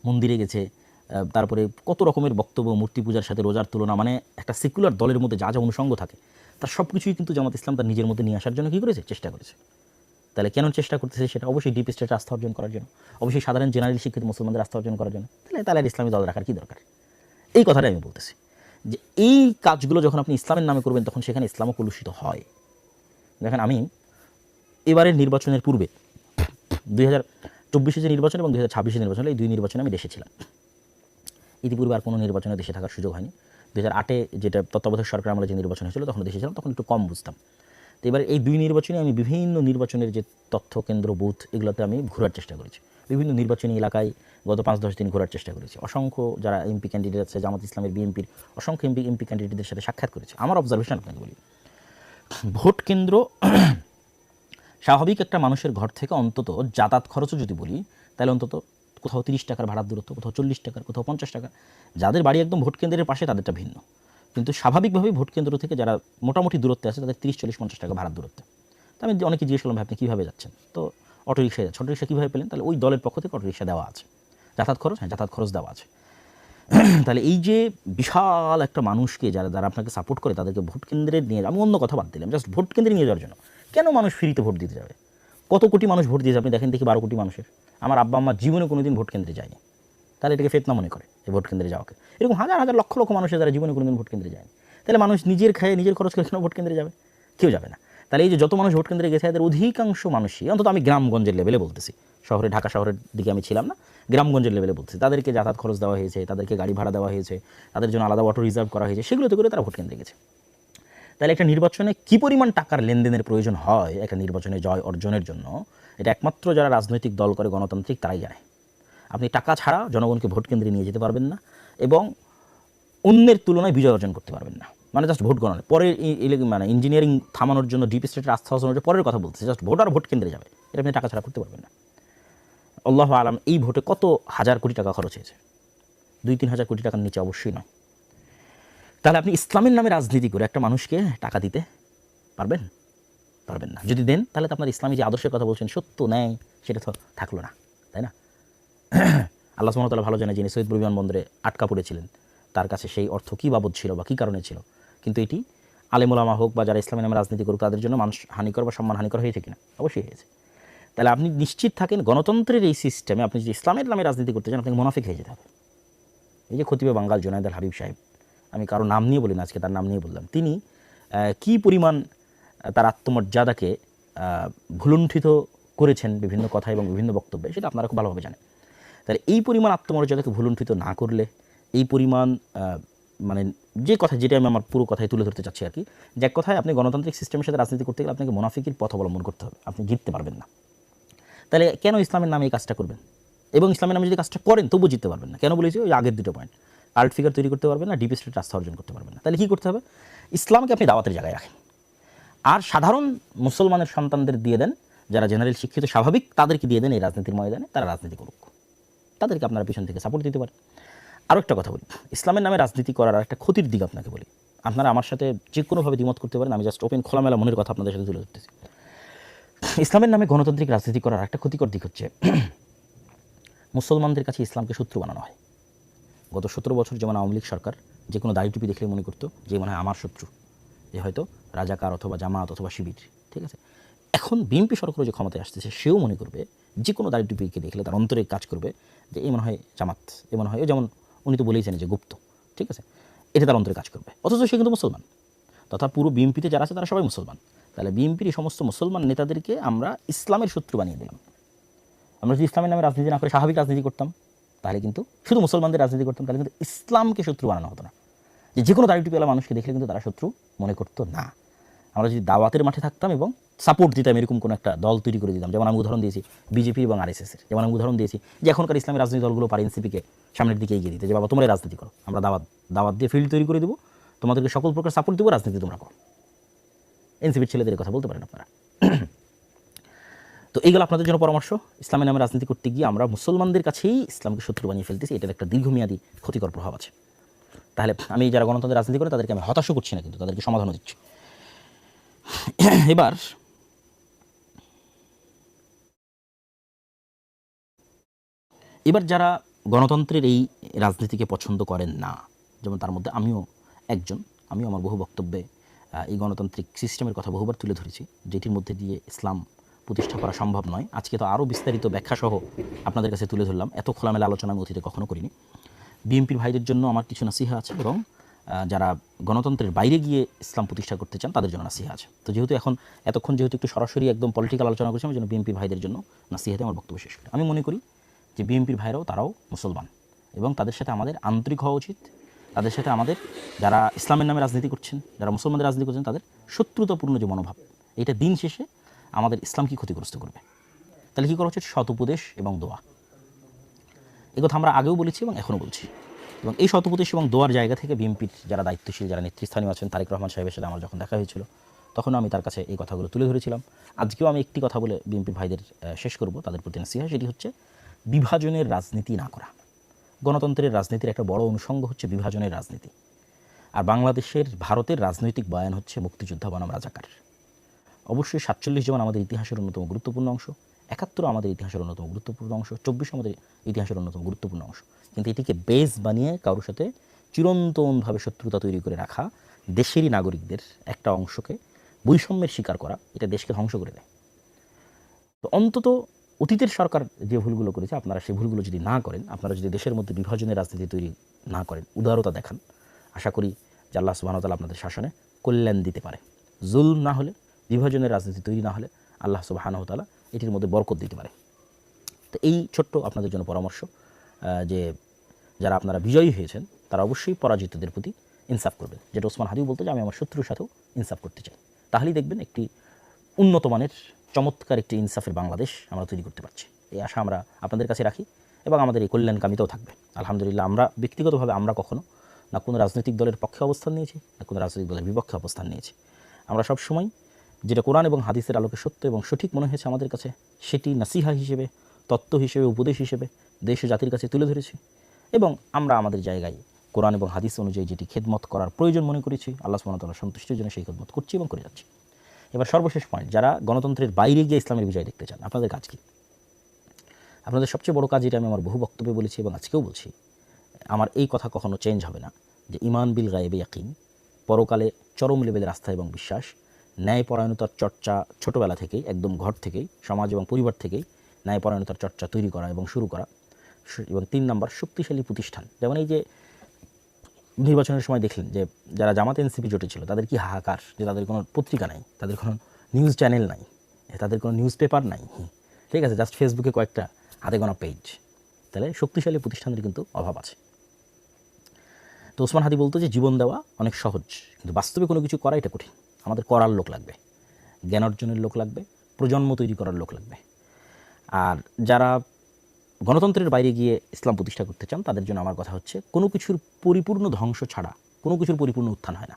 মন্দিরে গেছে, তারপরে কত রকমের বক্তব্য, মূর্তি পূজার সাথে রোজার তুলনা, মানে একটা সেকুলার দলের মধ্যে যা যা অনুষঙ্গ থাকে তার সব কিছুই কিন্তু জামাত ইসলাম তার নিজের মধ্যে নিয়ে আসার জন্য কী করেছে, চেষ্টা করেছে। তাহলে কেন চেষ্টা করতেছে, সেটা অবশ্যই ডিপ স্টেটের আস্থা অর্জন করার জন্য, অবশ্যই সাধারণ জেনারেল শিক্ষিত মুসলমানদের আস্থা অর্জন করার জন্য। তাহলে আর ইসলামী দল রাখার কী দরকার? এই কথাটাই আমি বলতেছি, যে এই কাজগুলো যখন আপনি ইসলামের নামে করবেন তখন সেখানে ইসলামও কলুষিত হয়। দেখেন, আমি এবারের নির্বাচনের পূর্বে 2024 যে নির্বাচন এবং 2026 নির্বাচন, এই 2 নির্বাচনে আমি দেশে ছিলাম। ইতিপূর্বে আর কোনো নির্বাচনে দেশে থাকার সুযোগ হয়নি। 2008 যেটা তত্ত্বাবধায়ক সরকার আমলে যে নির্বাচন হয়েছিল তখন দেশে ছিলাম, তখন একটু কম বুঝতাম। তো এবার এই 2 নির্বাচনে আমি বিভিন্ন নির্বাচনের যে তথ্য কেন্দ্র, বুথ, এগুলোতে আমি ঘোরার চেষ্টা করেছি। বিভিন্ন নির্বাচনী এলাকায় গত 5-10 দিন ঘোরার চেষ্টা করেছি। অসংখ্য যারা এমপি ক্যান্ডিডেট আছে জামাত ইসলামের, বিএনপির অসংখ্য এমপি ক্যান্ডিডেটদের সাথে সাক্ষাৎ করেছি। আমার অবজারভেশন আপনাকে বলি, ভোট কেন্দ্র স্বাভাবিক একটা মানুষের ঘর থেকে অন্তত যাতায়াত খরচও যদি বলি, তাহলে অন্তত কোথাও 30 টাকার ভাড়ার দূরত্ব, কোথাও 40 টাকার, কোথাও 50 টাকা। যাদের বাড়ি একদম ভোট কেন্দ্রের পাশে তাদেরটা ভিন্ন, কিন্তু স্বাভাবিকভাবেই ভোট কেন্দ্র থেকে যারা মোটামুটি দূরত্বে আছে তাদের 30, 40, 50 টাকা ভাড়ার দূরত্বে। তো আমি অনেকে জিজ্ঞেস করলাম, আপনি কীভাবে যাচ্ছেন? তো অটো রিক্সায় যাচ্ছে। অটো রিক্সা কীভাবে পেলেন? তাহলে ওই দলের পক্ষ থেকে অটো রিক্সা দেওয়া আছে, যাতায়াত খরচ, হ্যাঁ যাতায়াত খরচ দেওয়া আছে। তাহলে এই যে বিশাল একটা মানুষকে যারা আপনাকে সাপোর্ট করে তাদেরকে ভোট কেন্দ্রে নিয়ে, আমি অন্য কথা বাদ দিলাম, জাস্ট ভোট কেন্দ্রে নিয়ে যাওয়ার জন্য কেন মানুষ ফ্রিতে ভোট দিতে যাবে? কত কোটি মানুষ ভোট দিয়েছে আপনি দেখেন, দেখি 12 কোটি মানুষের। আমার আব্বা আম্মা জীবনে কোনোদিন ভোট কেন্দ্রে যায়নি, তাহলে এটাকে ফেতনা মনে করে এই ভোট কেন্দ্রে যাওয়াকে। এরকম হাজার হাজার লক্ষ লক্ষ মানুষের যারা জীবনে কোনোদিন ভোট কেন্দ্রে যায়নি, তাহলে মানুষ নিজের খায়ে নিজের খরচ করে কেন ভোট কেন্দ্রে যাবে? কেউ যাবে না। তাহলে এই যে যত মানুষ ভোট কেন্দ্রে গেছে এদের অধিকাংশ মানুষই, অন্তত আমি গ্রামগঞ্জের লেভেলে বলতেছি, শহরে ঢাকা শহরের দিকে আমি ছিলাম না, গ্রামগঞ্জের লেভেলে বলতেছি, তাদেরকে যাতায়াত খরচ দেওয়া হয়েছে, তাদেরকে গাড়ি ভাড়া দেওয়া হয়েছে, তাদের জন্য আলাদা অটো রিজার্ভ করা হয়েছে, সেগুলোতে করে তারা ভোট কেন্দ্রে গেছে। তাহলে একটা নির্বাচনে কী পরিমাণ টাকার লেনদেনের প্রয়োজন হয় একটা নির্বাচনে জয় অর্জনের জন্য, এটা একমাত্র যারা রাজনৈতিক দল করে গণতান্ত্রিক তারাই জানে। আপনি টাকা ছাড়া জনগণকে ভোট কেন্দ্রে নিয়ে যেতে পারবেন না এবং অন্যের তুলনায় বিজয় অর্জন করতে পারবেন না। মানে জাস্ট ভোট গণনা পরে, মানে ইঞ্জিনিয়ারিং থামানোর জন্য, ডিপ স্টেটের আস্থা হাসানোর পরের কথা বলতেছে, জাস্ট ভোট আর ভোট কেন্দ্রে যাবে, এটা আপনি টাকা ছাড়া করতে পারবেন না। আল্লাহু আলাম এই ভোটে কত হাজার কোটি টাকা খরচ হয়েছে, 2-3 হাজার কোটি টাকার নিচে অবশ্যই নয়। তাহলে আপনি ইসলামের নামে রাজনীতি করে একটা মানুষকে টাকা দিতে পারবেন? পারবেন না। যদি দেন তাহলে তো আপনার ইসলামী যে আদর্শের কথা বলছেন, সত্য ন্যায়, সেটা তো থাকলো না, তাই না? আল্লাহ সুবহানাহু ওয়া তাআলা ভালো জানে, যিনি সৈয়দপুর বিমানবন্দরে আটকা পড়েছিলেন তার কাছে সেই অর্থ কী বাবদ ছিল বা কী কারণে ছিল। কিন্তু এটি আলেম ওলামা হোক বা যারা ইসলামের নামে রাজনীতি করুক তাদের জন্য মানুষ হানিকর বা সম্মান হানিকর হয়েছে কিনা? অবশ্যই হয়েছে। তাহলে আপনি নিশ্চিত থাকেন গণতন্ত্রের এই সিস্টেমে আপনি যদি ইসলামের নামে রাজনীতি করতে চান আপনাকে মুনাফিক হয়ে যেতে হবে। এই যে খতিবে বাঙ্গাল জুনায়েদ আল হাবিব সাহেব, আমি কারো নাম নিয়ে বলি না, আজকে তার নাম নিয়ে বললাম, তিনি কী পরিমাণ তার আত্মমর্যাদাকে ভুলুণ্ঠিত করেছেন বিভিন্ন কথা এবং বিভিন্ন বক্তব্যে, সেটা আপনারা খুব ভালোভাবে জানেন। তাহলে এই পরিমাণ আত্মমর্যাদাকে ভুলুণ্ঠিত না করলে, এই পরিমাণ মানে যে কথা যেটা আমি আমার পুরো কথায় তুলে ধরতে চাচ্ছি আর কি, যে এক কথায় আপনি গণতান্ত্রিক সিস্টেমের সাথে রাজনীতি করতে গেলে আপনাকে মুনাফিকির পথ অবলম্বন করতে হবে, আপনি জিততে পারবেন না। তাহলে কেন ইসলামের নামে এই কাজটা করবেন? এবং ইসলামের নামে যদি কাজটা করেন তবু জিততে পারবেন না। কেন বলেছি? ওই আগের দুটো পয়েন্ট, কাল্ট ফিগার তৈরি করতে পারবেন না, ডিপ স্টেট রাস্তা অর্জন করতে পারবেন না। তাহলে কী করতে হবে? ইসলামকে আপনি দাওয়াতের জায়গায় রাখেন, আর সাধারণ মুসলমানের সন্তানদের দিয়ে দেন, যারা জেনারেল শিক্ষিত স্বাভাবিক, তাদেরকে দিয়ে দেন এই রাজনীতির ময়দানে, তারা রাজনীতি করুক, তাদেরকে আপনারা পিছন থেকে সাপোর্ট দিতে পারেন। আরও একটা কথা বলি, ইসলামের নামে রাজনীতি করার একটা ক্ষতির দিক আপনাকে বলি। আপনারা আমার সাথে যে কোনোভাবে দ্বিমত করতে পারেন, আমি জাস্ট ওপেন খোলামেলা মনের কথা আপনাদের সাথে তুলে ধরতেছি। ইসলামের নামে গণতান্ত্রিক রাজনীতি করার একটা ক্ষতিকর দিক হচ্ছে মুসলমানদের কাছে ইসলামকে শত্রু বানানো হয়। গত 17 বছর যেমন আওয়ামী লীগ সরকার যে কোনো দাড়ি টুপি দেখলে মনে করতো যে মনে হয় আমার শত্রু, যে হয়তো রাজাকার অথবা জামাত অথবা শিবির, ঠিক আছে। এখন বিএনপি সরকার যে ক্ষমতায় আসতেছে, সেও মনে করবে যে কোনো দাড়ি টুপিকে দেখলে তার অন্তরে কাজ করবে যে এই মনে হয় জামাত, এ মনে হয়, যেমন উনি তো বলেইছেন যে গুপ্ত, ঠিক আছে, এটা তার অন্তরে কাজ করবে, অথচ সে কিন্তু মুসলমান। তথা পুরো বিএনপিতে যারা আছে তারা সবাই মুসলমান। তাহলে বিএনপির এই সমস্ত মুসলমান নেতাদেরকে আমরা ইসলামের শত্রু বানিয়ে দিলাম। আমরা যদি ইসলামের নামে রাজনীতি না করে স্বাভাবিক রাজনীতি করতাম, তাহলে কিন্তু শুধু মুসলমানদের রাজনীতি করতাম, তাহলে কিন্তু ইসলামকে শত্রু বানানো হতো না। যে কোনো দাড়ি টুপিওয়ালা মানুষকে দেখলে কিন্তু তারা শত্রু মনে করতো না। আমরা যদি দাওয়াতের মাঠে থাকতাম এবং সাপোর্ট দিতাম, এরকম কোনো একটা দল তৈরি করে দিতাম, যেমন আমি উদাহরণ দিয়েছি বিজেপি এবং আরএসএসের, যেমন আমি উদাহরণ দিয়েছি যে এখনকার ইসলামী রাজনীতি দলগুলো পারে এনসিপিকে সামনের দিকে এগিয়ে দিতে, যে বাবা তোমরাই রাজনীতি করো, আমরা দাওয়াত দিয়ে ফিল্ড তৈরি করে দেবো, তোমাদেরকে সকল প্রকার সাপোর্ট দেবো, রাজনীতি তোমরা করো। এনসিপির ছেলেদের কথা বলতে পারেন আপনারা। তো এইগুলো আপনাদের জন্য পরামর্শ। ইসলামের নামে রাজনীতি করতে গিয়ে আমরা মুসলমানদের কাছেই ইসলামকে শত্রু বানিয়ে ফেলতেছি, এটার একটা দীর্ঘমেয়াদী ক্ষতিকর প্রভাব আছে। তাহলে আমি যারা গণতন্ত্রের রাজনীতি করে তাদেরকে আমি হতাশও করছি না, কিন্তু তাদেরকে সমাধানও দিচ্ছি। এবার যারা গণতন্ত্রের এই রাজনীতিকে পছন্দ করেন না, যেমন তার মধ্যে আমিও একজন, আমিও আমার বহু বক্তব্যে এই গণতান্ত্রিক সিস্টেমের কথা বহুবার তুলে ধরেছি, যেটির মধ্যে দিয়ে ইসলাম প্রতিষ্ঠা করা সম্ভব নয়। আজকে তো আরও বিস্তারিত ব্যাখ্যাসহ আপনাদের কাছে তুলে ধরলাম, এত খোলামেলা আলোচনা আমি অতীতে কখনো করিনি। বিএনপির ভাইদের জন্য আমার কিছু নাসিহা আছে, এবং যারা গণতন্ত্রের বাইরে গিয়ে ইসলাম প্রতিষ্ঠা করতে চান তাদের জন্য নাসিহা আছে। তো যেহেতু এতক্ষণ যেহেতু একটু সরাসরি একদম পলিটিক্যাল আলোচনা করছি, আমি যেন বিএনপির ভাইদের জন্য নাসিহাতে আমার বক্তব্য শেষ করি। আমি মনে করি যে বিএনপির ভাইরাও তারাও মুসলমান, এবং তাদের সাথে আমাদের আন্তরিক হওয়া উচিত। তাদের সাথে আমাদের, যারা ইসলামের নামে রাজনীতি করছেন, যারা মুসলমানদের রাজনীতি করছেন, তাদের শত্রুতাপূর্ণ যে মনোভাব, এটা দিন শেষে আমাদের ইসলামকে ক্ষতিগ্রস্ত করবে। তাহলে কী করা উচিত? সৎ উপদেশ এবং দোয়া। এই কথা আমরা আগেও বলেছি এবং এখনও বলছি। এবং এই সৎ উপদেশ এবং দোয়ার জায়গা থেকে বিএনপির যারা দায়িত্বশীল, যারা নেতৃস্থানীয় আছেন, তারেক রহমান সাহেবের সাথে আমার যখন দেখা হয়েছিল, তখন আমি তার কাছে এই কথাগুলো তুলে ধরেছিলাম। আজকেও আমি একটি কথা বলে বিএনপির ভাইদের শেষ করব, তাদের প্রতি নাসিহা, সেটি হচ্ছে বিভাজনের রাজনীতি না করা। গণতন্ত্রের রাজনীতির একটা বড় অনুষঙ্গ হচ্ছে বিভাজনের রাজনীতি। আর বাংলাদেশের, ভারতের রাজনৈতিক বয়ান হচ্ছে মুক্তিযোদ্ধা বনাম রাজাকার। অবশ্যই 47 যেমন আমাদের ইতিহাসের অন্যতম গুরুত্বপূর্ণ অংশ, 71 আমাদের ইতিহাসের অন্যতম গুরুত্বপূর্ণ অংশ, 24 আমাদের ইতিহাসের অন্যতম গুরুত্বপূর্ণ অংশ, কিন্তু এটিকে বেস বানিয়ে কারোর সাথে চিরন্তনভাবে শত্রুতা তৈরি করে রাখা, দেশেরই নাগরিকদের একটা অংশকে বৈষম্যের শিকার করা, এটা দেশকে ধ্বংস করে দেয়। তো অন্তত অতীতের সরকার যে ভুলগুলো করেছে, আপনারা সেই ভুলগুলো যদি না করেন, আপনারা যদি দেশের মধ্যে বিভাজনের রাজনীতি তৈরি না করেন, উদারতা দেখান, আশা করি যে আল্লাহ সুবহানাহু ওয়া তাআলা আপনাদের শাসনে কল্যাণ দিতে পারে। জুলম না হলে, বিভাজনের রাজনীতি তৈরি না হলে আল্লাহ সুবহানাহু ওয়া তাআলা এটির মধ্যে বরকত দিতে পারে। তো এই ছোট্ট আপনাদের জন্য পরামর্শ যে যারা আপনারা বিজয়ী হয়েছেন তারা অবশ্যই পরাজিতদের প্রতি ইনসাফ করবেন, যেটা ওসমান হাদিও বলতো যে আমি আমার শত্রুর সাথেও ইনসাফ করতে চাই। তাহলেই দেখবেন একটি উন্নত মানের চমৎকার একটি ইনসাফের বাংলাদেশ আমরা তৈরি করতে পারছি। এই আশা আমরা আপনাদের কাছে রাখি, এবং আমাদের এই কল্যাণকামিতাও থাকবে। আলহামদুলিল্লাহ, আমরা ব্যক্তিগতভাবে আমরা কখনো না কোনো রাজনৈতিক দলের পক্ষে অবস্থান নিয়েছি, না কোনো রাজনৈতিক দলের বিপক্ষে অবস্থান নিয়েছি। আমরা সবসময় যেটা কোরআন এবং হাদিসের আলোকে সত্য এবং সঠিক মনে হয়েছে আমাদের কাছে, সেটি নাসিহা হিসেবে, তত্ত্ব হিসেবে, উপদেশ হিসেবে দেশ ও জাতির কাছে তুলে ধরেছি, এবং আমরা আমাদের জায়গায় কোরআন এবং হাদিস অনুযায়ী যেটি খেদমত করার প্রয়োজন মনে করেছি, আল্লাহ সুবহানাহু ওয়া তাআলার সন্তুষ্টির জন্য সেই খেদমত করছি এবং করে যাচ্ছি। এবার সর্বশেষ পয়েন্ট, যারা গণতন্ত্রের বাইরে গিয়ে ইসলামের বিজয় দেখতে চান, আপনাদের কাজ কী? আপনাদের সবচেয়ে বড় কাজ, এটা আমি আমার বহু বক্তব্যে বলেছি এবং আজকেও বলছি, আমার এই কথা কখনো চেঞ্জ হবে না, যে ইমান বিল গায়েবে ইয়াকিন, পরকালে চরম লেভেলের আস্থা এবং বিশ্বাস, ন্যায়পরায়ণতার চর্চা ছোটোবেলা থেকেই, একদম ঘর থেকেই, সমাজ এবং পরিবার থেকেই ন্যায়পরায়ণতার চর্চা তৈরি করা এবং শুরু করা, এবং 3 নম্বর শক্তিশালী প্রতিষ্ঠান। যেমন এই যে নির্বাচনের সময় দেখলেন যে যারা জামাত এনসিপি জোটে ছিল, তাদের কি হাহাকার, যে তাদের কোনো পত্রিকা নাই, তাদের কোনো নিউজ চ্যানেল নাই, তাদের কোনো নিউজ পেপার নাই, ঠিক আছে, জাস্ট ফেসবুকে কয়েকটা হাতে গোনা পেজ। তাহলে শক্তিশালী প্রতিষ্ঠানের কিন্তু অভাব আছে। তো ওসমান হাদি বলতো যে জীবন দেওয়া অনেক সহজ, কিন্তু বাস্তবে কোনো কিছু করা এটা কঠিন। আমাদের করার লোক লাগবে, জ্ঞান অর্জনের লোক লাগবে, প্রজন্ম তৈরি করার লোক লাগবে। আর যারা গণতন্ত্রের বাইরে গিয়ে ইসলাম প্রতিষ্ঠা করতে চান তাদের জন্য আমার কথা হচ্ছে, কোনো কিছুর পরিপূর্ণ ধ্বংস ছাড়া কোনো কিছুর পরিপূর্ণ উত্থান হয় না।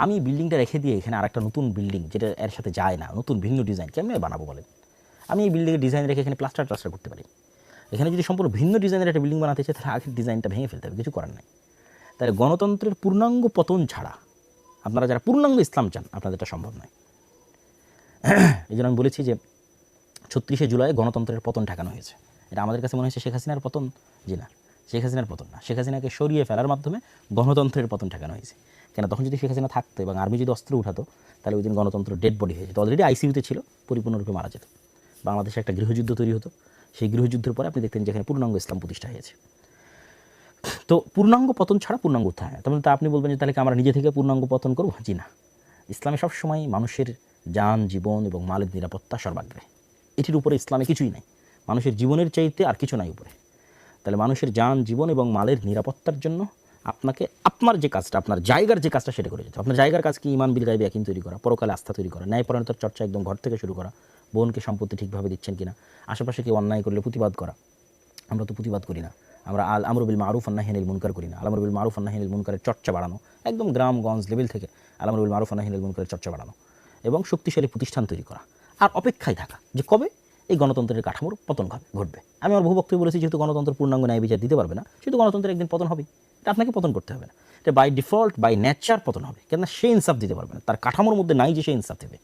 আমি বিল্ডিংটা রেখে দিয়ে এখানে আরেকটা নতুন বিল্ডিং যেটা এর সাথে যায় না, নতুন ভিন্ন ডিজাইন কেমনে বানাবো বলেন? আমি এই বিল্ডিংয়ের ডিজাইন রেখে এখানে প্লাস্টার করতে পারি। এখানে যদি সম্পূর্ণ ভিন্ন ডিজাইনের একটা বিল্ডিং বানাতে চাই তাহলে আগের ডিজাইনটা ভেঙে ফেলতে হবে, কিছু করার নাই। তাহলে গণতন্ত্রের পূর্ণাঙ্গ পতন ছাড়া আপনারা যারা পূর্ণাঙ্গ ইসলাম চান আপনাদের এটা সম্ভব নয়। এই জন্য আমি বলেছি যে ৩৬শে জুলাই গণতন্ত্রের পতন ঠেকানো হয়েছে। এটা আমাদের কাছে মনে হয়েছে শেখ হাসিনার পতন, জি না, শেখ হাসিনার পতন না। শেখ হাসিনাকে সরিয়ে ফেলার মাধ্যমে গণতন্ত্রের পতন ঠেকানো হয়েছে। কেন, তখন যদি শেখ হাসিনা থাকতো এবং আর্মি যদি অস্ত্র উঠাতো তাহলে ওই দিন গণতন্ত্র ডেড বডি হয়ে যেত, অলরেডি আইসিইউতে ছিল, পরিপূর্ণরূপে মারা যেত। বাংলাদেশে একটা গৃহযুদ্ধ তৈরি হতো, সেই গৃহযুদ্ধের পরে আপনি দেখতেন যেখানে পূর্ণাঙ্গ ইসলাম প্রতিষ্ঠা হয়েছে। তো পূর্ণাঙ্গ পতন ছাড়া পূর্ণাঙ্গ উত্থান হয় না। তখন তা আপনি বলবেন যে তাহলে কি আমরা নিজে থেকে পূর্ণাঙ্গ পতন করবো? জি না। ইসলামে সবসময় মানুষের যান, জীবন এবং মালের নিরাপত্তা সর্বাগ্রে, এটির উপরে ইসলামে কিছুই নাই। মানুষের জীবনের চাইতে আর কিছু নাই উপরে। তাহলে মানুষের যান, জীবন এবং মালের নিরাপত্তার জন্য আপনাকে আপনার যে কাজটা, আপনার জায়গার যে কাজটা সেটা করে যেতে। আপনার জায়গার কাজ কি? ঈমান বিল গায়বে ইয়াকিন তৈরি করা, পরকালে আস্থা তৈরি করা, ন্যায়পরায়ণতার চর্চা একদম ঘর থেকে শুরু করা, বোনকে সম্পত্তি ঠিকভাবে দিচ্ছেন কিনা, আশেপাশে কেউ অন্যায় করলে প্রতিবাদ করা। আমরা তো প্রতিবাদ করি না, আমরা আল আমরু বিল মারুফ ওয়ান নাহি আনিল মুনকার করি না। আল আমরু বিল মারুফ ওয়ান নাহি আনিল মুনকারের চর্চা বাড়ানো, একদম গ্রামগঞ্জ লেভেল থেকে আল আমরু বিল মারুফ ওয়ান নাহি আনিল মুনকারের চর্চা বাড়ানো এবং শক্তিশালী প্রতিষ্ঠান তৈরি করা, আর অপেক্ষায় থাকা যে কবে এই গণতন্ত্রের কাঠামোর পতন ঘটবে। আমি আমার বহু বক্তব্যে বলেছি, যেহেতু গণতন্ত্র পূর্ণাঙ্গ ন্যায় বিচার দিতে পারবে না, সেহেতু গণতন্ত্রের একদিন পতন হবে। এটা আপনাকে পতন করতে হবে না, এটা বাই ডিফল্ট, বাই নেচার পতন হবে। কেননা সে ইনসাফ দিতে পারবে না, তার কাঠামোর মধ্যে নাই যে সে ইনসাফ দেবে।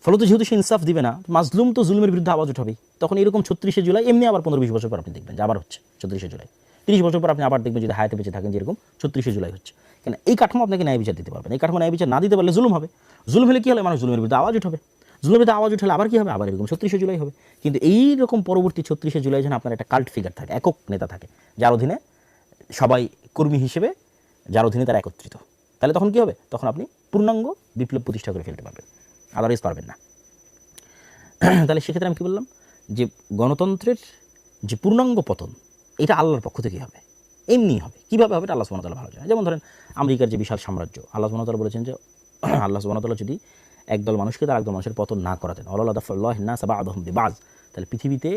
ফলত যেহেতু সে ইনসাফ দিবে না, মাজলুম তো জুলুমের বিরুদ্ধে আওয়াজ উঠাবেই। তখন এরকম ৩৬শে জুলাই এমনি আবার ১৫-২০ বছর পর আপনি দেখবেন যে আবার হচ্ছে ৩৬শে জুলাই। ৩০ বছর পর আপনি আবার দেখবেন যদি হায়াতে বেঁচে থাকেন যেরকম ৩৬শে জুলাই হচ্ছে। কেন, এই কাঠামো আপনাকে ন্যায় বিচার দিতে পারবে না। এই কাঠামো ন্যায় বিচার না দিতে পারলে জুলুম হবে। জুলুম হলে কী হলে মানুষ জুলুমের বিরুদ্ধে আওয়াজ উঠাবে। জুলুমের বিরুদ্ধে আওয়াজ উঠালে আবার কী হবে? আবার এরকম ৩৬শে জুলাই হবে। কিন্তু এই রকম পরবর্তী ৩৬শে জুলাই যেন আপনার একটা কাল্ট ফিগার থাকে, একক নেতা থাকে, যার অধীনে সবাই কর্মী হিসেবে, যার অধীনে তারা একত্রিত। তাহলে তখন কী হবে? তখন আপনি পূর্ণাঙ্গ বিপ্লব প্রতিষ্ঠা করে ফেলতে পারবেন, আদারওয়াইজ পারবেন না। তাহলে সেক্ষেত্রে আমি কী বললাম যে গণতন্ত্রের যে পূর্ণাঙ্গ পতন এটা আল্লাহর পক্ষ থেকেই হবে, এমনি হবে। কীভাবে হবে? আল্লাহ সুবহানাহু ওয়া তাআলা ভালো জানেন। যেমন ধরেন আমেরিকার যে বিশাল সাম্রাজ্য, আল্লাহ সুবহানাহু ওয়া তাআলা বলেছেন যে আল্লাহ সুবহানাহু ওয়া তাআলা যদি একদল মানুষকে তার একদল মানুষের পতন না করাতেন, ওয়ালাউ দাফাল্লাহিন নাস বা'দাহুম বিবা'দ, তাহলে পৃথিবীতে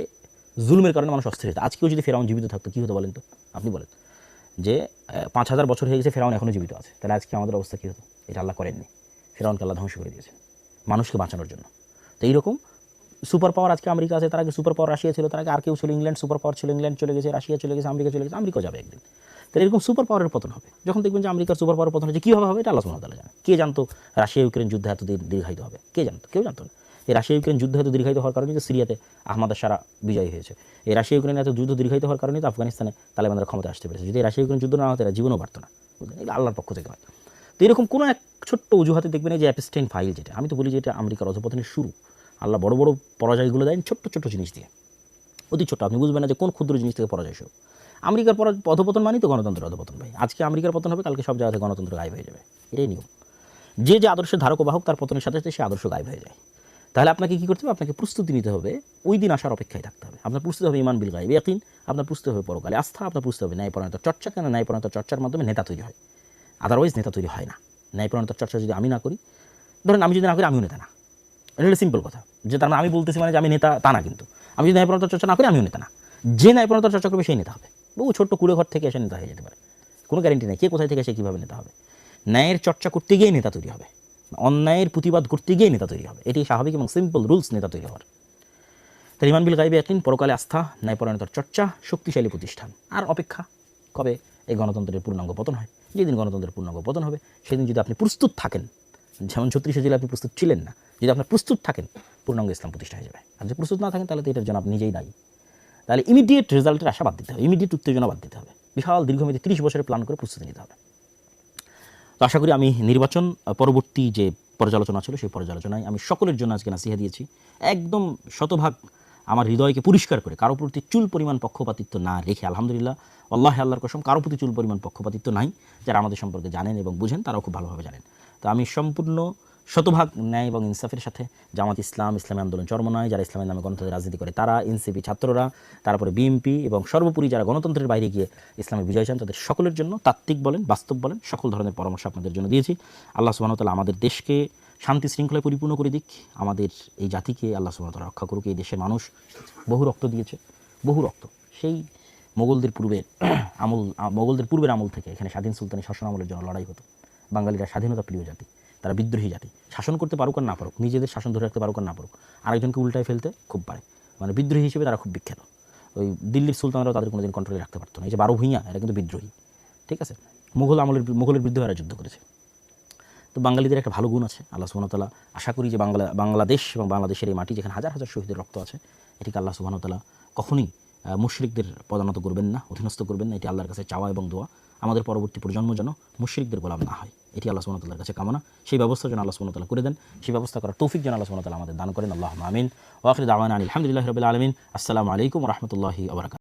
জুলুমের কারণে মানুষ অস্থির হতো। আজকেও যদি ফেরাউন জীবিত থাকতো কী হতো বলেন তো? আপনি বলেন যে ৫,০০০ বছর হয়ে গেছে, ফেরাউন এখনও জীবিত আছে, তাহলে আজকে আমাদের অবস্থা কী হতো? এটা আল্লাহ করেননি, ফেরাউনকে আল্লাহ ধ্বংস করে দিয়েছেন মানুষকে বাঁচানোর জন্য। তো এইরকম সুপার পাওয়ার আজকে আমেরিকা আছে, তার আগে সুপার পাওয়ার রাশিয়া ছিল, তার আগে আর কেউ ছিল ইংল্যান্ড, সুপার পাওয়ার ছিল, ইংল্যান্ড চলে গেছে, রাশিয়া চলে গেছে, আমেরিকা চলে গেছে, আমেরিকাও যাবে একদিন। তাহলে এরকম সুপার পাওয়ারের পতন হবে। যখন দেখবেন যে আমেরিকার সুপার পাওয়ার পতন হচ্ছে, কীভাবে হবে এটা আল্লাহ সুবহানাহু ওয়া তাআলা জানে। কে জানতো রাশিয়া ইউক্রেন যুদ্ধ এত দীর্ঘায়িত হবে? কে জানতো? কেউ জানতো না। এই রাশিয়া ইউক্রেন যুদ্ধ এত দীর্ঘায়িত হওয়ার কারণে যে সিরিয়াতে আহমদ শাহরা বিজয়ী হয়েছে। এই রাশিয়া ইউক্রেন এত যুদ্ধ দীর্ঘায়িত হওয়ার কারণে তো আফগানিস্তানে তালেবানরা ক্ষমতা আসতে পেরেছে। যদি রাশিয়া ইউক্রেন যুদ্ধ না হতো এরা জীবনও পারতো না। বুঝলেন, এটা আল্লাহর পক্ষ থেকে হয়। তো এরকম কোনো এক ছোট্ট অজুহাতে দেখবেন এই যে অ্যাপস্টেইন ফাইল, যেটা আমি তো বলি যে এটা আমেরিকার অধঃপতনের শুরু। আল্লাহ বড় বড় পরাজয়গুলো দেন ছোট্ট ছোট্ট জিনিস দিয়ে, অতি ছোট্ট। আপনি বুঝবেন না যে কোন ক্ষুদ্র জিনিস থেকে পরাজয় শুরু। আমেরিকার অধঃপতন মানেই তো গণতন্ত্রের অধঃপতন ভাই। আজকে আমেরিকার পতন হবে, কালকে সব জায়গা থেকে গণতন্ত্র গায়েব হয়ে যাবে, এটাই নিয়ম। যে যে আদর্শের ধারক বাহক তার পতনের সাথে সাথে সে আদর্শ গায়েব হয়ে যায়। তাহলে আপনাকে কী করতে হবে? আপনাকে প্রস্তুতি নিতে হবে, ওই দিন আসার অপেক্ষায় থাকতে হবে। আপনার প্রস্তুতি হবে ঈমান বিল গায়ব ইয়াকিন, আপনার প্রস্তুতি হবে পরকালে আস্থা, আপনার প্রস্তুতি হবে ন্যায়পরায়ণতার চর্চা। কেন ন্যায়পরায়ণতার চর্চার মাধ্যমে নেতা তৈরি হয়, আদারওয়াইজ নেতা তৈরি হয় না। ন্যায়পরায়ণতার চর্চা যদি আমি না করি, ধরেন আমি যদি না করি আমিও নেতা না, এটা হলো সিম্পল কথা। যে তার মানে আমি বলতেছি মানে যে আমি নেতা তা না, কিন্তু আমি যদি ন্যায়পরায়ণতার চর্চা না করি আমিও নেতা না। যে ন্যায়পরায়ণতার চর্চা করবে সেই নেতা হবে। বহু ছোট্ট কুড়ে ঘর থেকে এসে নেতা হয়ে যেতে পারে, কোনো গ্যারেন্টি নেই কে কোথায় থেকে এসে কীভাবে নেতা হবে। ন্যায়ের চর্চা করতে গিয়ে নেতা তৈরি হবে, অন্যায়ের প্রতিবাদ করতে গিয়ে নেতা তৈরি হবে। এটি স্বাভাবিক এবং সিম্পল রুলস নেতা তৈরি হওয়ার। তাই ঈমান বিল গায়ব ইয়াকিন, পরকালে আস্থা, ন্যায়পরায়ণতার চর্চা, শক্তিশালী প্রতিষ্ঠান, আর অপেক্ষা কবে এই গণতন্ত্রের পূর্ণাঙ্গ পতন হয়। যেদিন গণতন্ত্রের পূর্ণাঙ্গ পতন হবে সেদিন যদি আপনি প্রস্তুত থাকেন, যেমন ৩৬শে জুলাই আপনি প্রস্তুত ছিলেন না, যদি আপনার প্রস্তুত থাকেন পূর্ণাঙ্গ ইসলাম প্রতিষ্ঠা হয়ে যাবে। আর যদি প্রস্তুত না থাকেন তাহলে তো এটার জন্য আপনি নিজেই দায়ী। তাহলে ইমিডিয়েট রেজাল্টের আশা বাদ দিতে হবে, ইমিডিয়েট উত্তেজনা বাদ দিতে হবে, বিশাল দীর্ঘমেয়াদী ৩০ বছরের প্ল্যান করে প্রস্তুতি নিতে হবে। তো আশা করি আমি নির্বাচন পরবর্তী যে পর্যালোচনা ছিল সেই পর্যালোচনায় আমি সকলের জন্য আজকে নাসিহা দিয়েছি, একদম শতভাগ আমার হৃদয়কে পরিষ্কার করে, কারো প্রতি চুল পরিমাণ পক্ষপাতিত্ব না রেখে। আলহামদুলিল্লাহ, আল্লাহ আল্লাহর কসম, কারো প্রতি চুল পরিমাণ পক্ষপাতিত্ব নাই। যারা আমাদের সম্পর্কে জানেন এবং বুঝেন তারাও খুব ভালোভাবে জানেন। তো আমি সম্পূর্ণ শতভাগ ন্যায় এবং ইনসাফের সাথে জামাত ইসলাম, ইসলামী আন্দোলন চরমনায়, যারা ইসলামের নামে গণতন্ত্রের রাজনীতি করে তারা, এনসিপি ছাত্ররা, তারপরে বিএনপি এবং সর্বোপরি যারা গণতন্ত্রের বাইরে গিয়ে ইসলামের বিজয় চান, তাদের সকলের জন্য তাত্ত্বিক বলেন, বাস্তব বলেন, সকল ধরনের পরামর্শ আপনাদের জন্য দিয়েছি। আল্লাহ সুবহানাহু ওয়া তাআলা আমাদের দেশকে শান্তি শৃঙ্খলায় পরিপূর্ণ করে দিক, আমাদের এই জাতিকে আল্লাহ সুবহানাহু ওয়া তাআলা রক্ষা করুক। এই দেশের মানুষ বহু রক্ত দিয়েছে, বহু রক্ত। সেই মোগলদের পূর্বের আমল থেকে এখানে স্বাধীন সুলতানি শাসন আমলের জন্য লড়াই হতো। বাঙালিরা স্বাধীনতা প্রিয় জাতি, তারা বিদ্রোহী জাতি। শাসন করতে পারুক আর না পারুক, নিজেদের শাসন ধরে রাখতে পারুক আর না পারুক, আরেকজনকে উল্টায় ফেলতে খুব পারে, মানে বিদ্রোহী হিসেবে তারা খুব বিখ্যাত। ওই দিল্লির সুলতানরাও তাদের কোনোদিন কন্ট্রোলে রাখতে পারতো না। এই যে 12 ভূঁইয়া, এরা কিন্তু বিদ্রোহী, ঠিক আছে? মোগলের বিরুদ্ধে এরা যুদ্ধ করেছে। তো বাঙালিদের একটা ভালো গুণ আছে, আল্লাহ সুবহানাহু ওয়া তাআলা আশা করি যে বাংলাদেশ এবং বাংলাদেশের এই মাটি যেখানে হাজার হাজার শহীদের রক্ত আছে, এটিকে আল্লাহ সুবহানাহু ওয়া তাআলা কখনোই মুশরিকদের পদানত করবেন না, অধীনস্থ করবেন না। এটি আল্লাহর কাছে চাওয়া এবং দোয়া, আমাদের পরবর্তী প্রজন্ম যেন মুশরিকদের গোলাম না হয়, এটি আল্লাহ সুবহানাহু ওয়া তাআলার কাছে কামনা। সেই ব্যবস্থা যেন আল্লাহ সুবহানাহু ওয়া তাআলা করে দেন, সেই ব্যবস্থা করার তৌফিক যেন আল্লাহ সুবহানাহু ওয়া তাআলা আমাদের দান করেন। আল্লাহুম্মা আমিন। ওয়া আখিরু দাওয়ানা আনিল হামদুলিল্লাহি রাব্বিল আলামিন। আসসালামু আলাইকুম ওয়া রাহমাতুল্লাহি ওয়া বারাকাতুহু।